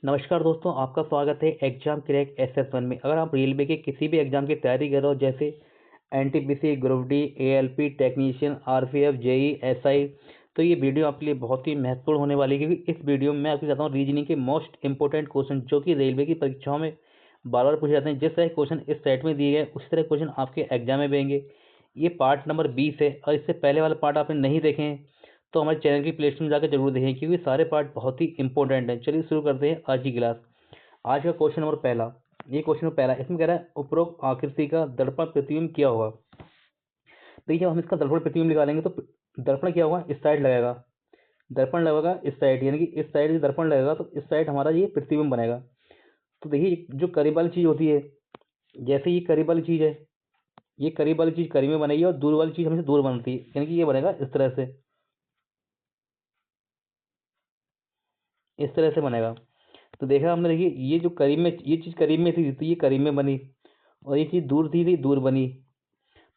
नमस्कार दोस्तों, आपका स्वागत है एग्जाम क्रैक SS1 में। अगर आप रेलवे के किसी भी एग्जाम की तैयारी कर रहे हो, जैसे NTPC, group D, ALP technician, RPF, JEE, SI, तो ये वीडियो आपके लिए बहुत ही महत्वपूर्ण होने वाली है, क्योंकि इस वीडियो में मैं आपको बताता हूँ रीजनिंग के मोस्ट इंपॉर्टेंट क्वेश्चन जो कि रेलवे की परीक्षाओं में बार बार पूछे जाते हैं। जिस तरह क्वेश्चन इस सेट में दिए गए उसी तरह क्वेश्चन आपके एग्जाम में भी आएंगे। ये पार्ट नंबर 20 है, और इससे पहले वाला पार्ट आपने नहीं देखे हैं तो हमारे चैनल की प्लेलिस्ट में जाकर जरूर देखें, क्योंकि सारे पार्ट बहुत ही इंपॉर्टेंट हैं। चलिए शुरू करते हैं आज की क्लास। आज का क्वेश्चन नंबर पहला, ये क्वेश्चन पहला, इसमें कह रहा है उपरोक्त आकृति का दर्पण प्रतिबिंब क्या होगा। देखिए, जब हम इसका दर्पण प्रतिबिंब निकालेंगे तो दर्पण क्या होगा, इस साइड लगेगा, दर्पण लगेगा इस साइड, यानी कि इस साइड से दर्पण लगेगा तो इस साइड हमारा ये प्रतिबिंब बनेगा। तो देखिए, जो करीब वाली चीज होती है, जैसे ये करीब वाली चीज है, ये करीब वाली चीज करीब में बनेगी और दूर वाली चीज हमेशा दूर बनती है, यानी कि ये बनेगा इस तरह से, इस तरह से बनेगा। तो देखा हमने, देखिए ये जो करीब में, ये चीज करीब में थी तो ये करीब में बनी, और ये चीज दूर थी तो दूर बनी।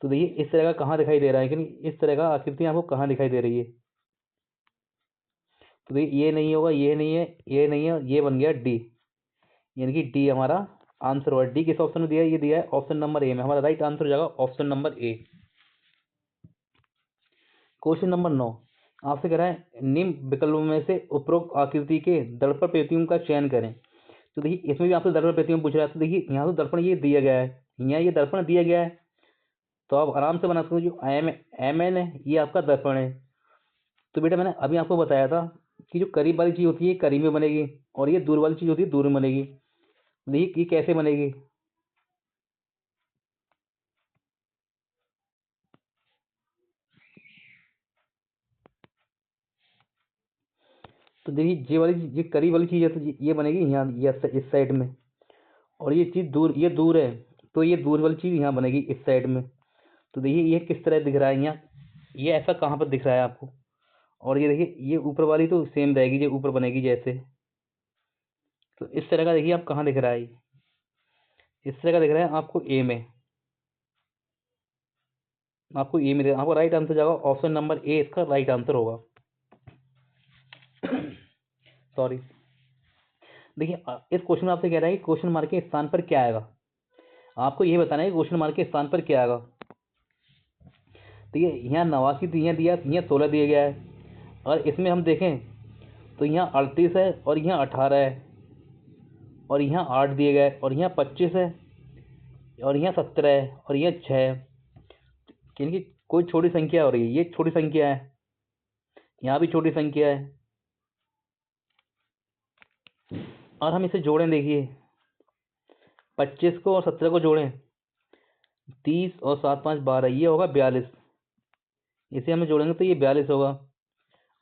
तो देखिए इस तरह का कहाँ दिखाई दे रहा है, कि नहीं, इस तरह का आकृति आपको कहाँ दिखाई दे रही है। तो देखिए ये नहीं होगा, ये नहीं है, ये नहीं है, ये बन गया डी, यानी कि डी हमारा आंसर होगा। डी किस ऑप्शन में दिया है, ये दिया है ऑप्शन नंबर ए में। हमारा राइट आंसर हो जाएगा option number A. Question number 9 आपसे कह रहा है निम्न विकल्पों में से उपरोक्त आकृति के दर्पण प्रतिबिंब का चयन करें। तो देखिए इसमें भी आपसे दर्पण प्रतिबिंब पूछ रहा है। तो देखिए यहाँ तो दर्पण ये दिया गया है, यहाँ ये दर्पण दिया गया है, तो आप आराम से बना सकते हो। जो एम एन है ये आपका दर्पण है। तो बेटा मैंने अभी आपको बताया था कि जो करीब वाली चीज होती है करीब में बनेगी, और ये दूर वाली चीज होती है दूर में बनेगी। देखिए ये कैसे बनेगी, तो देखिए ये करीब वाली चीज है, तो ये बनेगी यहाँ, ये इस साइड में, और ये चीज दूर, ये दूर है, तो ये दूर वाली चीज यहाँ बनेगी इस साइड में। तो देखिए ये किस तरह दिख रहा है यहाँ, ये ऐसा कहाँ पर दिख रहा है आपको। और ये देखिए ये ऊपर वाली तो सेम रहेगी, जो ऊपर बनेगी जैसे। तो इस तरह का देखिए आप कहाँ दिख रहा है, इस तरह का दिख रहा है आपको ए में, आपको ए में आपको राइट आंसर जाएगा ऑप्शन नंबर ए, इसका राइट आंसर होगा। सॉरी। देखिए इस क्वेश्चन में आपसे कह रहा है कि क्वेश्चन मार्क के स्थान पर क्या आएगा। आपको ये बताना है कि क्वेश्चन मार्क के स्थान पर क्या आएगा। तो ये यहाँ 89 तो यहाँ दिया, यहाँ 16 दिया गया है, और इसमें हम देखें तो यहाँ 38 है, और यहाँ 18 है, और यहाँ 8 दिए गए, और यहाँ 25 है, और यहाँ 17 है, और यहाँ 6 है, यानी कि कोई छोटी संख्या हो रही है, ये छोटी संख्या है, यहाँ भी छोटी संख्या है। और हम इसे जोड़ें, देखिए 25 को और 17 को जोड़ें, 30 और 7 5 12, ये होगा 42। इसे हम जोड़ेंगे तो ये 42 होगा।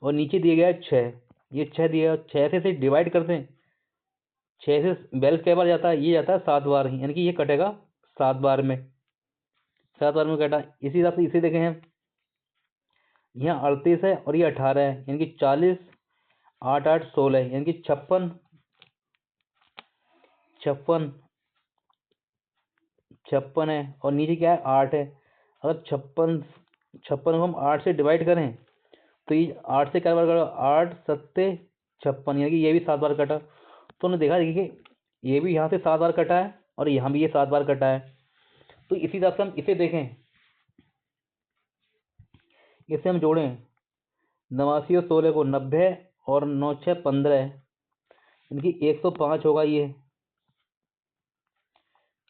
और नीचे दिया गया है 6, ये 6 दिया, 6 से इसे डिवाइड करते हैं, 6 से 42 कई बार जाता है, ये जाता है 7 बार, यानी कि ये कटेगा 7 बार में, 7 बार में कटा। इसी हिसाब से इसे देखें हम, यहाँ 38 है और ये 18 है, यानी कि 40, 8 8 16, यानी कि 56, 56, 56 है, और नीचे क्या है 8 है। अगर 56 को हम 8 से डिवाइड करें तो ये 8 से क्या बार कटा, 8 सत्ते 56, यानी कि ये भी 7 बार कटा। तो हमने देखा, देखिए ये भी यहाँ से 7 बार कटा है, और यहाँ भी ये 7 बार कटा है। तो इसी हिसाब से हम इसे देखें, इसे हम जोड़ें, 89 और 16 को 90, और 9 6 15, यानी कि 105 होगा ये।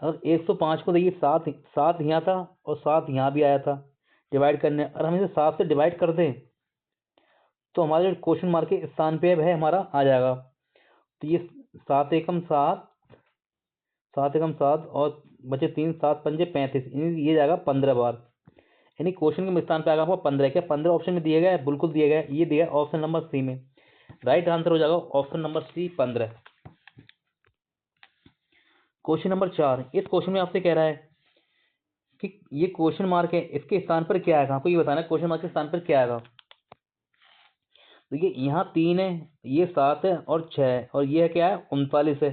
और 105 को देखिए 7 7 यहाँ था और 7 यहाँ भी आया था डिवाइड करने, और हम इसे 7 से डिवाइड कर दें तो हमारे जो क्वेश्चन मार्क के स्थान पे है हमारा आ जाएगा। तो ये 7 एकम 7, 7 एकम 7, और बचे 3, 7 पंजे 35, ये जाएगा 15 बार, यानी क्वेश्चन के स्थान पे आएगा आपको 15। क्या 15 ऑप्शन में दिया गया है, बिल्कुल दिया गया है, ये दिया है ऑप्शन नंबर सी में। राइट आंसर हो जाएगा option number C 15। Question number 4, इस क्वेश्चन में आपसे कह रहा है कि ये क्वेश्चन मार्क है, इसके स्थान पर क्या आएगा, आपको ये बताना है क्वेश्चन मार्क के स्थान पर क्या आएगा। देखिए यहाँ 3 है, ये 7 है, और 6 है, और ये क्या है 39 है।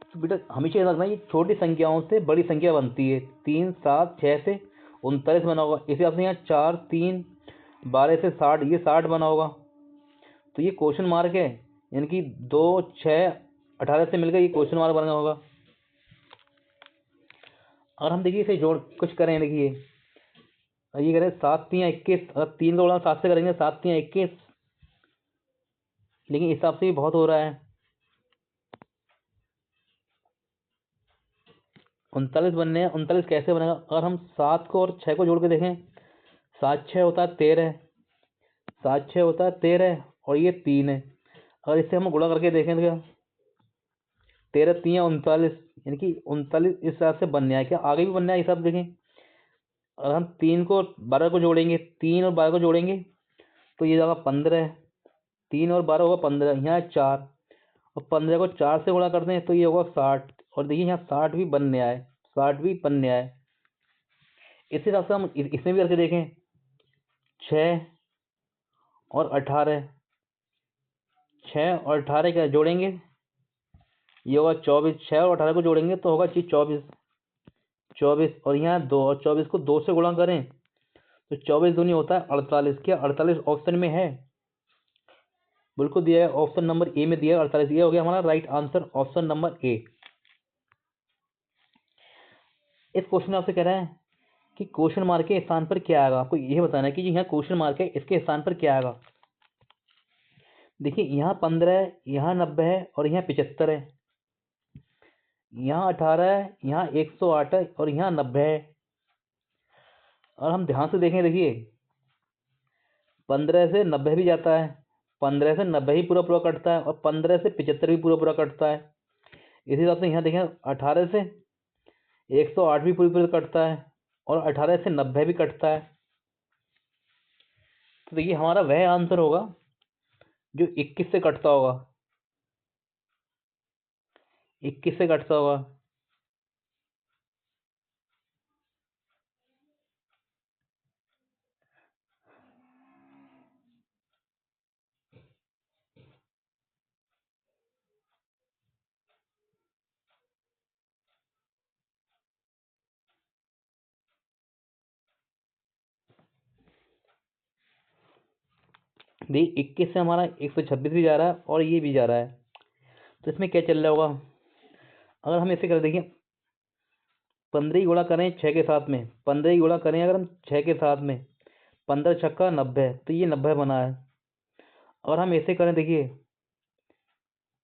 तो बेटा हमेशा याद रखना, ये छोटी संख्याओं से बड़ी संख्या बनती है। 3 7 6 से 39 बना होगा, इसी आपसे यहाँ 4 3 12 से 60, ये 60 बना होगा। तो ये क्वेश्चन मार्क है, यानी कि 2 6 18 से मिलकर ये क्वेश्चन हमारा बना होगा। और हम देखिए इसे जोड़ कुछ करें, देखिए ये करें 7 3 21, अगर 3 का गुणा 7 से करेंगे 7 3 21, लेकिन इस हिसाब से भी बहुत हो रहा है। 39 बनने हैं, 39 कैसे बनेगा? अगर हम 7 को और 6 को जोड़ के देखें, 7 6 होता है 13, 7 6 होता है 13 और ये 3 है। अगर इससे हम गुणा करके देखें तो क्या, 13 3 39, यानी कि 39 इस हिसाब से बनने आया। क्या आगे भी बनने आया हिसाब देखें? अगर हम 3 को 12 को जोड़ेंगे, 3 और 12 को जोड़ेंगे तो ये जाएगा 15, 3 और 12 होगा 15, यहाँ 4 और 15 को 4 से गुणा करते हैं तो ये होगा 60। और देखिए यहाँ 60 भी बनने आए, 60 भी बनने आए। इसी हिसाब से हम इसमें भी करके देखें, 6 और 18, 6 और 18 क्या जोड़ेंगे, ये होगा 24, 6 और 18 को जोड़ेंगे तो होगा जी 24, 24 और यहाँ 2 और 24 को 2 से गुणा करें तो 24 दूनी होता है 48। क्या 48 ऑप्शन में है? बिल्कुल दिया है, ऑप्शन नंबर ए में दिया है 48। ये हो गया हमारा right answer, option number A. इस क्वेश्चन में आपसे कह रहा है कि क्वेश्चन मार्क के स्थान पर क्या आएगा। आपको यह बताना है कि यहाँ क्वेश्चन मार्क है, इसके स्थान पर क्या आएगा। देखिए यहाँ 15 है, यहाँ 90 है और यहाँ 75 है, यहाँ 18 है, यहाँ 108 है और यहाँ 90 है। और हम ध्यान से देखें, देखिए 15 से 90 भी जाता है, 15 से 90 ही पूरा पूरा कटता है और 15 से 75 भी पूरा पूरा कटता है। इसी हिसाब से यहाँ देखें 18 से 108 भी पूरी पूरी कटता है और 18 से 90 भी कटता है। तो देखिए हमारा वह आंसर होगा जो 21 से कटता होगा, 21 से कटता होगा। देखिए 21 से हमारा 126 भी जा रहा है और ये भी जा रहा है, तो इसमें क्या चल रहा होगा। अगर हम इसे कर देखिए 15 ही गुणा करें 6 के साथ में, 15 ही गुणा करें अगर हम 6 के साथ में, 15 छक्का 90, तो ये 90 बना है। और हम ऐसे करें, देखिए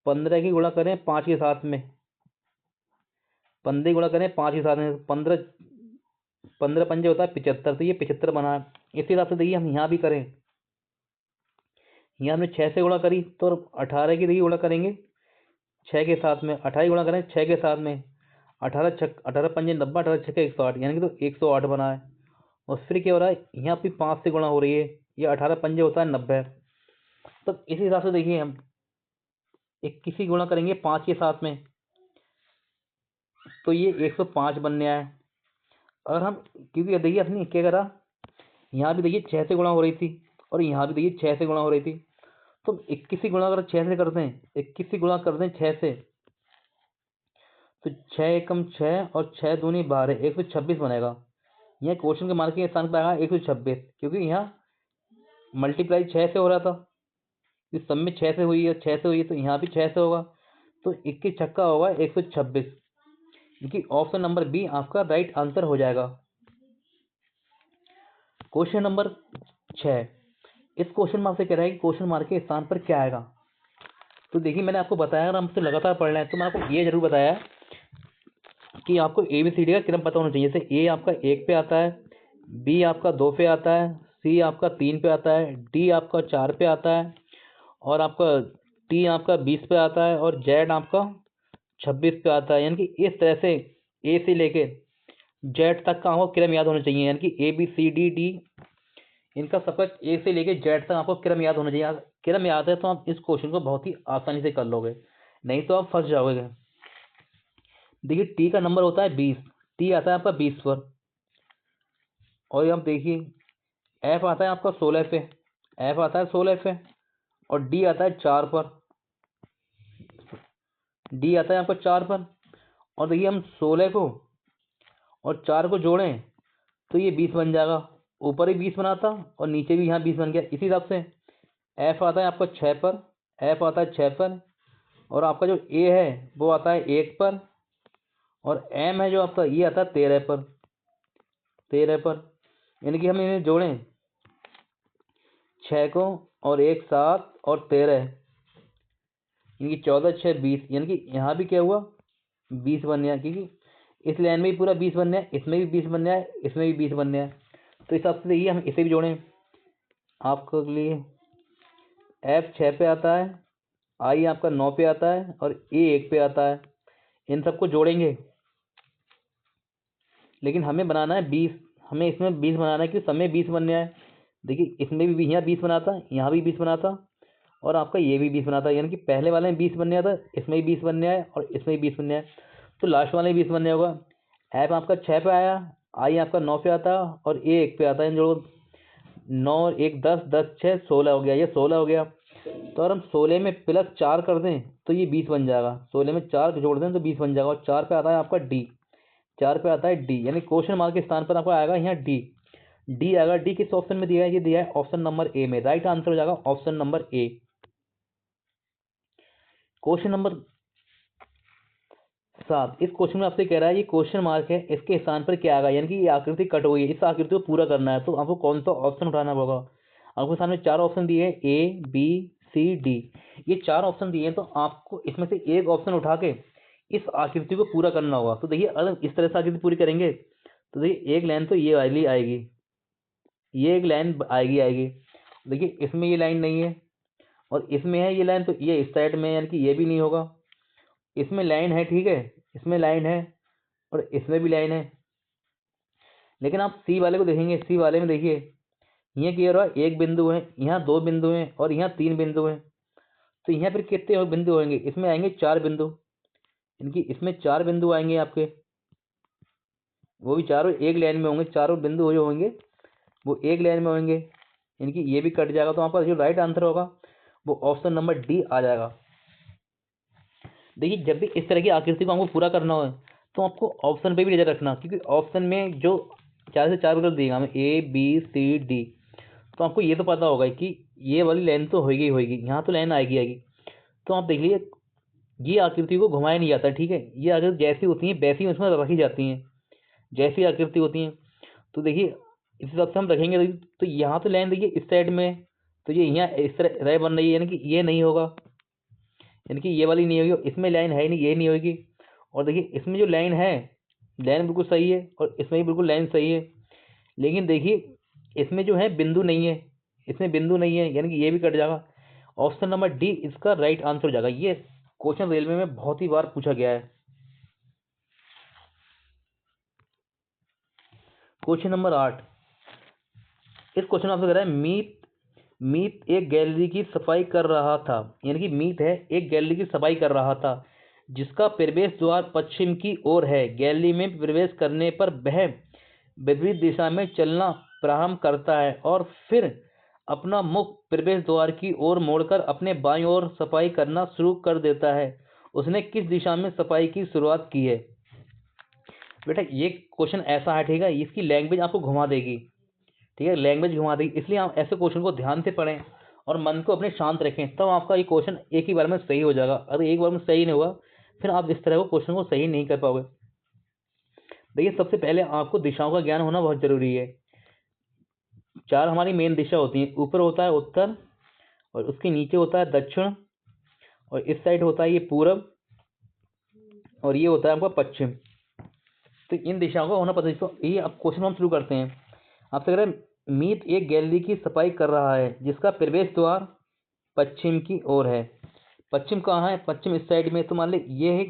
15 की गुणा करें 5 के साथ में, 15 गुणा करें 5 के साथ में, 15 15 पंजे होता है 75, तो ये 75 बना है। इसी हिसाब से देखिए हम यहाँ भी करें, यहाँ हमने 6 से गुणा करी तो 18 की देखिए गुणा करेंगे 6 के साथ में, 18 गुणा करें 6 के साथ में, 18 पंजे 90, 18 छक्के 108, यानी कि तो 108 बना है। और फिर क्या हो रहा है, यहाँ पे 5 से गुणा हो रही है, ये 18 पंजे होता है 90। तो इसी हिसाब से देखिए हम एक किसी गुणा करेंगे 5 के साथ में तो ये 105 बनने आए। अगर हम, क्योंकि देखिए अपनी क्या करा, यहाँ भी देखिए 6 से गुणा हो रही थी और यहाँ भी देखिए 6 से गुणा हो रही थी, तो 21 से गुणा अगर 6 से करते हैं, 21 से गुणा करते हैं 6 से, तो 6 एकम 6 और 6 दूनी 12, 126 बनेगा। यहाँ क्वेश्चन के मार्क के स्थान पर आएगा 126, क्योंकि यहाँ मल्टीप्लाई 6 से हो रहा था, इस सब में 6 से हुई है, 6 से हुई है, तो यहाँ भी 6 से होगा, तो 21 छक्का होगा 126, क्योंकि ऑप्शन नंबर बी आपका राइट आंसर हो जाएगा। क्वेश्चन नंबर 6, इस क्वेश्चन में आपसे कह रहा है कि क्वेश्चन मार्क के स्थान पर क्या आएगा। तो देखिए मैंने आपको बताया, अगर हमसे लगातार पढ़ रहे हैं तो मैं आपको ये जरूर बताया कि आपको ABCD का क्रम पता होना चाहिए। जैसे ए आपका 1 पे आता है, बी आपका 2 पे आता है, सी आपका 3 पे आता है, डी आपका 4 पे आता है और आपका टी आपका 20 पे आता है और जेड आपका 26 पे आता है। यानी कि इस तरह से ए से लेके जेड तक का आपको क्रम याद होना चाहिए, यानी कि ABCD इनका सबका ए से लेके जेड तक आपको क्रम याद होना चाहिए। क्रम याद है तो आप इस क्वेश्चन को बहुत ही आसानी से कर लोगे, नहीं तो आप फंस जाओगे। देखिए टी का नंबर होता है 20, टी आता है आपका 20 पर, और आप देखिए एफ आता है आपका 16 पे, एफ आता है 16 पे और डी आता है 4 पर, डी आता है आपका 4 पर। और देखिए हम 16 को और 4 को जोड़ें तो ये 20 बन जाएगा, ऊपर ही 20 बना था और नीचे भी यहाँ 20 बन गया। इसी हिसाब से एफ आता है आपका 6 पर, एफ आता है 6 पर, और आपका जो ए है वो आता है 1 पर, और एम है जो आपका ये आता है 13 पर, 13 पर। यानी कि हम इन्हें जोड़ें 6 को और 1 7 और 13, यानी कि 14 6 20, यानी कि यहाँ भी क्या हुआ 20 बन गया, क्योंकि इस लाइन में भी पूरा 20 बन गया, इसमें भी 20 बन गया, इसमें भी 20 बन गया। तो इस हिसाब से देखिए हम इसे भी जोड़ें आपके लिए। एफ 6 पे आता है, आई आपका 9 पे आता है, और ए 1 पे आता है। इन सबको जोड़ेंगे, लेकिन हमें बनाना है 20, हमें इसमें 20 बनाना है कि सब में 20 बनने आए। देखिए इसमें भी यहाँ 20 बनाता, यहाँ भी 20 बनाता, और आपका ये भी 20 बनाता, यानी कि पहले वाले में 20 बनने आता, इसमें भी 20 बनने आए, और इसमें भी 20 बनने आए, तो लास्ट वाले में 20 बनने होगा। एफ आपका 6 पे आया, आई आपका 9 पे आता, और ए 1 पे आता है। इन जोड़ो 9 1 10 10 6 16 हो गया, ये 16 हो गया। तो अगर हम 16 में प्लस 4 कर दें तो ये 20 बन जाएगा, 16 में 4 जोड़ दें तो 20 बन जाएगा। और 4 पे आता है आपका डी, 4 पे आता है डी, यानी क्वेश्चन मार्क के स्थान पर आपको आएगा यहाँ डी। डी आएगा, डी किस ऑप्शन में दिया है, ये दिया है ऑप्शन नंबर ए में। राइट आंसर हो जाएगा option number A. Question number 7, इस क्वेश्चन में आपसे कह रहा है ये क्वेश्चन मार्क है, इसके स्थान पर क्या आएगा, यानी कि ये आकृति कट हुई है, इस आकृति को पूरा करना है, तो आपको कौन सा ऑप्शन उठाना होगा। आपको सामने 4 ऑप्शन दिए हैं, ए बी सी डी, ये 4 ऑप्शन दिए हैं, तो आपको इसमें से एक ऑप्शन उठा के इस आकृति को पूरा करना होगा। तो देखिए अगर इस तरह से आकृति पूरी करेंगे तो देखिए एक लाइन तो ये वाली आएगी, ये एक लाइन आएगी। देखिए इसमें ये लाइन नहीं है, और इसमें है ये लाइन, तो ये इस साइड में, यानी कि ये भी नहीं होगा। इसमें लाइन है, ठीक है, इसमें लाइन है, और इसमें भी लाइन है। लेकिन आप सी वाले को देखेंगे, सी वाले में देखिए यहाँ क्या हो रहा है, एक बिंदु है, यहाँ 2 बिंदु हैं, और यहाँ 3 बिंदु हैं। तो यहाँ पर कितने बिंदु होंगे, इसमें आएंगे 4 बिंदु, इनकी इसमें 4 बिंदु आएंगे आपके, वो भी चारों एक लाइन में होंगे। चारों बिंदु जो होंगे वो एक लाइन में होंगे, इनकी ये भी कट जाएगा। तो आपका जो राइट आंसर होगा वो ऑप्शन नंबर डी आ जाएगा। देखिए जब भी इस तरह की आकृति को हमको पूरा करना हो तो आपको ऑप्शन पे भी नजर रखना, क्योंकि ऑप्शन में जो 4 से 4 विकल्प दिएगा हमें ए बी सी डी, तो आपको ये तो पता होगा कि ये वाली लाइन तो होगी ही होगी, यहाँ तो लाइन आएगी। तो आप देख लीजिए ये आकृति को घुमाया नहीं जाता, ठीक है, ये आकृति जैसी होती है वैसी उसमें रखी जाती हैं, जैसी आकृति होती हैं। तो देखिए इस हिसाब से हम रखेंगे, तो यहाँ तो लाइन देखिए इस साइड में, तो ये यहाँ इस तरह रेय बन रही है, यानी कि ये नहीं होगा, यानी कि ये वाली नहीं होगी, इसमें लाइन है ही नहीं, ये नहीं होगी। और देखिए इसमें जो लाइन है, लाइन बिल्कुल सही है, और इसमें भी बिल्कुल लाइन सही है, लेकिन देखिए इसमें जो है बिंदु नहीं है, इसमें बिंदु नहीं है, यानी कि ये भी कट जाएगा। ऑप्शन नंबर डी इसका राइट आंसर हो जाएगा। ये क्वेश्चन रेलवे में बहुत ही बार पूछा गया है। क्वेश्चन नंबर 8, इस क्वेश्चन में आपसे कह रहा है मीत मीत एक गैलरी की सफाई कर रहा था, यानी कि मीत है एक गैलरी की सफाई कर रहा था, जिसका प्रवेश द्वार पश्चिम की ओर है। गैलरी में प्रवेश करने पर वह विपरीत दिशा में चलना प्रारंभ करता है, और फिर अपना मुख प्रवेश द्वार की ओर मोड़कर अपने बाईं ओर सफाई करना शुरू कर देता है। उसने किस दिशा में सफाई की शुरुआत की है। बेटा ये क्वेश्चन ऐसा है, ठीक है, इसकी लैंग्वेज आपको घुमा देगी, ठीक है, लैंग्वेज घुमा देगी, इसलिए आप ऐसे क्वेश्चन को ध्यान से पढ़ें और मन को अपने शांत रखें, तब तो आपका ये क्वेश्चन एक ही बार में सही हो जाएगा। अगर एक बार में सही नहीं हुआ फिर आप इस तरह को क्वेश्चन को सही नहीं कर पाओगे। देखिए सबसे पहले आपको दिशाओं का ज्ञान होना बहुत जरूरी है। 4 हमारी मेन दिशा होती है, ऊपर होता है उत्तर, और उसके नीचे होता है दक्षिण, और इस साइड होता है ये पूरब, और ये होता है आपका पश्चिम। तो इन दिशाओं का होना पता है। ये अब क्वेश्चन हम शुरू करते हैं। आपसे कह रहे हैं मीत एक गैलरी की सफाई कर रहा है, जिसका प्रवेश द्वार पश्चिम की ओर है। पश्चिम कहाँ है, पश्चिम इस साइड में। तो मान ली ये है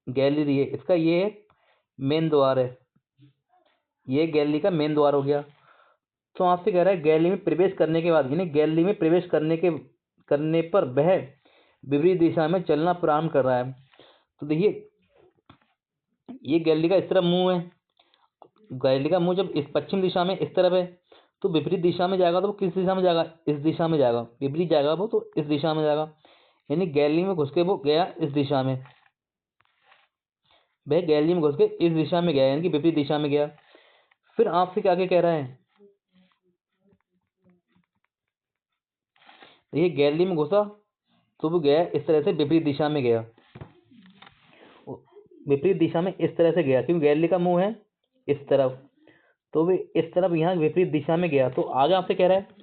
गैलरी है, इसका ये है मेन द्वार है, ये गैलरी का मेन द्वार हो गया। तो आपसे कह रहा है गैलरी में प्रवेश करने के बाद, यानी गैलरी में प्रवेश करने पर वह विपरीत दिशा में चलना प्रारंभ कर रहा है। तो देखिए ये गैलरी का इस तरफ मुंह है, गैलरी का मुंह जब इस पश्चिम दिशा में इस तरफ है, तो विपरीत दिशा में जाएगा तो वो किस दिशा में जाएगा, इस दिशा में जाएगा। विपरीत जाएगा वो तो इस दिशा में जाएगा, यानी गैलरी में घुस के वो गया इस दिशा में, वह गैलरी में घुस के इस दिशा में गया, यानी कि विपरीत दिशा में गया। फिर आपसे क्या कह रहा है, ये गैलरी में घुसा तो वो गया इस तरह से विपरीत दिशा में गया, विपरीत दिशा में इस तरह से गया, क्योंकि गैलीली का मुंह है इस तरफ, तो वे इस तरफ यहाँ विपरीत दिशा में गया। तो आगे आपसे कह रहा है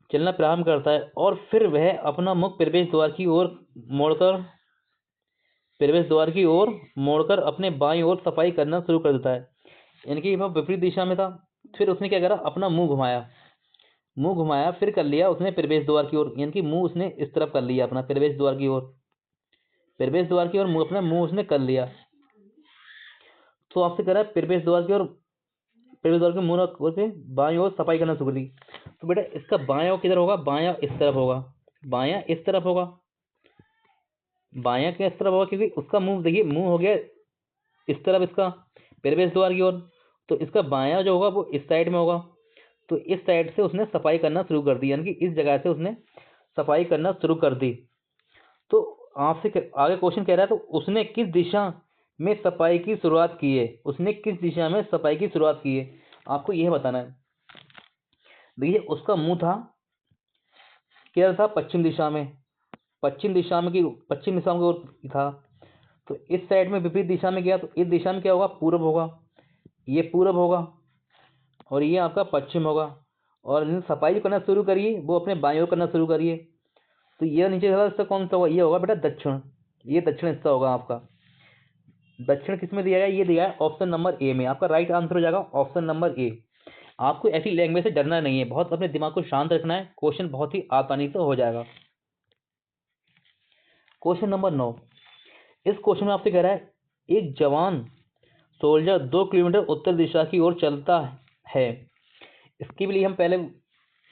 चलना प्रारंभ करता है और फिर वह अपना मुख प्रवेश द्वार की ओर मोड़कर अपने बाईं ओर सफाई करना शुरू कर देता है। यानी कि वह विपरीत दिशा में था, फिर उसने क्या करा, अपना मुंह घुमाया, फिर कर लिया उसने प्रवेश द्वार की ओर, यानी कि मुंह उसने इस तरफ कर लिया अपना प्रवेश द्वार की ओर, अपना मुंह उसने कर लिया। तो आपसे कह रहा है प्रवेश द्वार के मुंह पे बाईं ओर सफाई करना शुरू कर दी। तो बेटा इसका बायां किधर होगा, बायां इस तरफ होगा, बायां किस तरफ होगा, क्योंकि उसका मुंह देखिए, मुंह हो गया इस तरफ इसका प्रवेश द्वार की ओर, तो इसका बायां जो होगा वो इस साइड में होगा। तो इस साइड से उसने सफाई करना शुरू कर दी, यानी कि इस जगह से उसने सफाई करना शुरू कर दी। तो आपसे आगे क्वेश्चन कह रहा है तो उसने किस दिशा में सफाई की शुरुआत की है, आपको यह बताना है। देखिए उसका मुंह था किधर था, पश्चिम दिशा में की ओर था। तो इस साइड में विपरीत दिशा में गया, तो इस दिशा में क्या होगा, पूर्व होगा, ये पूर्व होगा और ये आपका पश्चिम होगा। और सफाई जो करना शुरू करिए वो अपने बाईं ओर करना शुरू करिए। तो ये नीचे हिस्सा कौन सा होगा, ये होगा बेटा दक्षिण, ये दक्षिण हिस्सा होगा आपका। दक्षिण किस में दिया गया, ये दिया है ऑप्शन नंबर ए में, आपका राइट आंसर हो जाएगा ऑप्शन नंबर ए। आपको ऐसी लैंग्वेज से डरना नहीं है, बहुत अपने दिमाग को शांत रखना है, क्वेश्चन बहुत ही आसानी से हो जाएगा। क्वेश्चन नंबर 9, इस क्वेश्चन में आपसे कह रहा है एक जवान सोल्जर 2 किलोमीटर उत्तर दिशा की ओर चलता है। इसके लिए हम पहले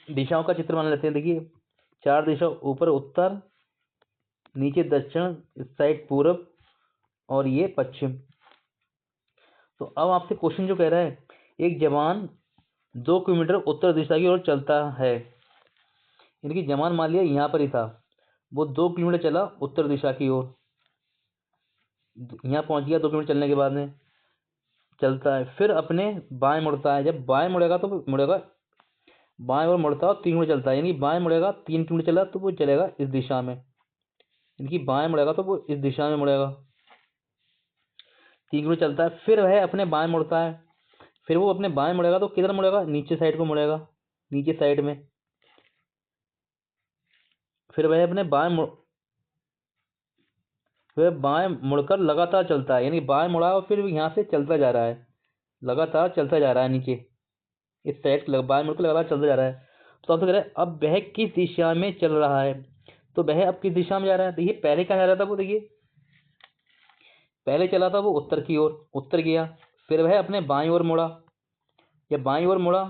दिशाओं का चित्र बना लेते हैं। देखिए 4 दिशा, ऊपर उत्तर, नीचे दक्षिण, इस साइड पूर्व और ये पश्चिम। तो अब आपसे क्वेश्चन जो कह रहा है एक जवान 2 किलोमीटर उत्तर दिशा की ओर चलता है, यानी कि जवान मान लिया यहाँ पर ही था, वो 2 किलोमीटर चला उत्तर दिशा की ओर, यहाँ पहुंच गया। 2 किलोमीटर चलने के बाद में चलता है, फिर अपने बाएं मुड़ता है। जब बाएं मुड़ेगा तो मुड़ेगा बाएं ओर मुड़ता है और 3 किलोमीटर चलता है, यानी बाएं मुड़ेगा 3 किलोमीटर चला तो वो चलेगा इस दिशा में, यानी कि बाएं मुड़ेगा तो वो इस दिशा में मुड़ेगा, 3 किलोमीटर चलता है। फिर वह अपने बाएं मुड़ता है, फिर वो अपने बाएं मुड़ेगा तो किधर मुड़ेगा, नीचे साइड को मुड़ेगा, नीचे साइड में। फिर वह अपने वह बाएं मुड़कर लगातार चलता है, यानी बाएं मुड़ा और फिर यहाँ से चलता जा रहा है, लगातार चलता जा रहा है नीचे इस साइड, बाएं मुड़कर लगातार चलता जा रहा है। तो आपसे कह रहा है अब वह किस दिशा में चल रहा है, तो वह अब किस दिशा में जा रहा है। देखिए पहले कहाँ जा रहा था वो, देखिए पहले चला था वो उत्तर की ओर, उत्तर गया, फिर वह अपने बाईं ओर मुड़ा, जब बाईं ओर मुड़ा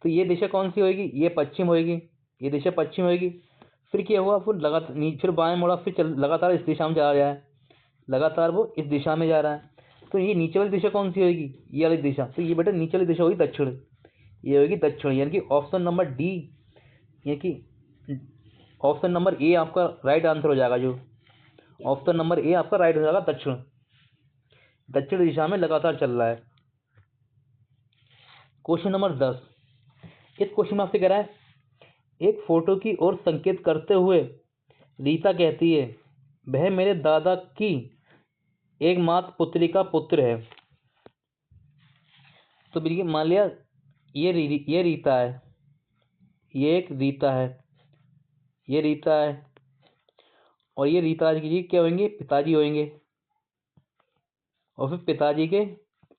तो ये दिशा कौन सी होगी, ये पश्चिम होगी, ये दिशा पश्चिम होगी। फिर क्या हुआ, फिर लगातार फिर बाएं मुड़ा, फिर लगातार इस दिशा में जा रहा है, लगातार वो इस दिशा में जा रहा है। तो ये नीचे वाली दिशा कौन सी होगी, ये वाली दिशा, तो ये बेटा नीचे वाली दिशा होगी दक्षिण, ये होगी दक्षिण, यानी कि ऑप्शन नंबर डी, यानी कि ऑप्शन नंबर ए आपका राइट आंसर हो जाएगा। जो ऑप्शन नंबर ए आपका राइट हो जाएगा, दक्षिण, दक्षिण दिशा में लगातार चल रहा है। क्वेश्चन नंबर 10, इस क्वेश्चन में आपसे कह रहा है एक फोटो की ओर संकेत करते हुए रीता कहती है वह मेरे दादा की एकमात्र पुत्री का पुत्र है। तो बिल्कुल मान लिया ये रीता है, ये एक रीता है, ये रीता है और ये रीता जी क्या होंगे, पिताजी होंगे, और फिर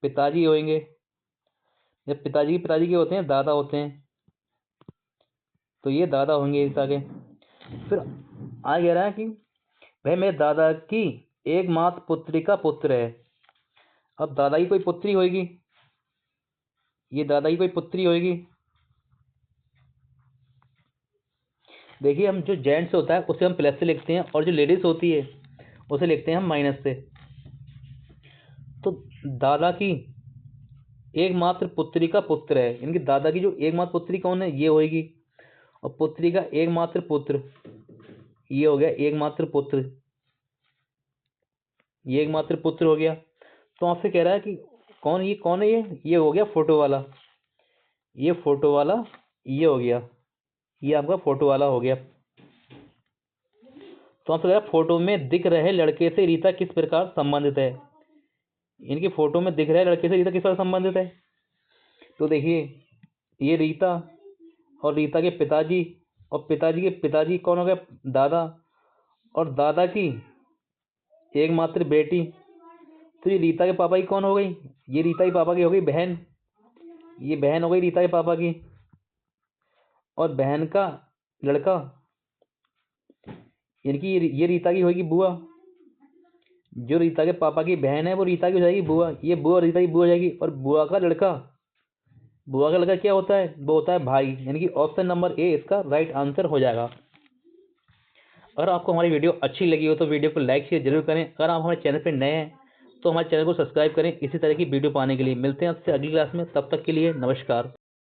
पिताजी होंगे। जब पिताजी के होते हैं, दादा होते हैं, तो ये दादा होंगे रीता के। फिर आगे कह रहा है कि वह मेरे दादा की एकमात्र पुत्री का पुत्र है। अब दादा की कोई पुत्री होगी, ये दादा की कोई पुत्री होगी। देखिए हम जो जेंट्स होता है उसे हम प्लस से लिखते हैं और जो लेडीज होती है उसे लिखते हैं हम माइनस से। तो दादा की एकमात्र पुत्री का पुत्र है, इनकी दादा की जो एकमात्र पुत्री कौन है, ये होगी, और पुत्री का एकमात्र पुत्र ये हो गया, एकमात्र पुत्र, ये एकमात्र पुत्र हो गया। तो आपसे कह रहा है कि कौन है, ये हो गया फोटो वाला, ये फोटो वाला, ये हो गया, ये आपका फोटो वाला हो गया। तो आपसे कह फोटो में दिख रहे लड़के से रीता किस प्रकार संबंधित है। इनकी फोटो में दिख रहे लड़के से रीता किस प्रकार संबंधित है। तो देखिए ये रीता और रीता के पिताजी, और पिताजी के पिताजी कौन हो गए, दादा, और दादा की एकमात्र बेटी। तो ये रीता के पापा की कौन हो गई, ये रीता के पापा की हो गई बहन, ये बहन हो गई रीता के पापा की। और बहन का लड़का इनकी ये रीता की होगी बुआ। जो रीता के पापा की बहन है वो रीता की हो जाएगी बुआ, ये बुआ रीता की बुआ हो जाएगी। और बुआ का लड़का क्या होता है, वो होता है भाई। यानी कि ऑप्शन नंबर ए इसका राइट आंसर हो जाएगा। अगर आपको हमारी वीडियो अच्छी लगी हो तो वीडियो को लाइक शेयर जरूर करें। अगर आप हमारे चैनल पर नए हैं तो हमारे चैनल को सब्सक्राइब करें इसी तरह की वीडियो पाने के लिए। मिलते हैं आपसे अगली क्लास में, तब तक के लिए नमस्कार।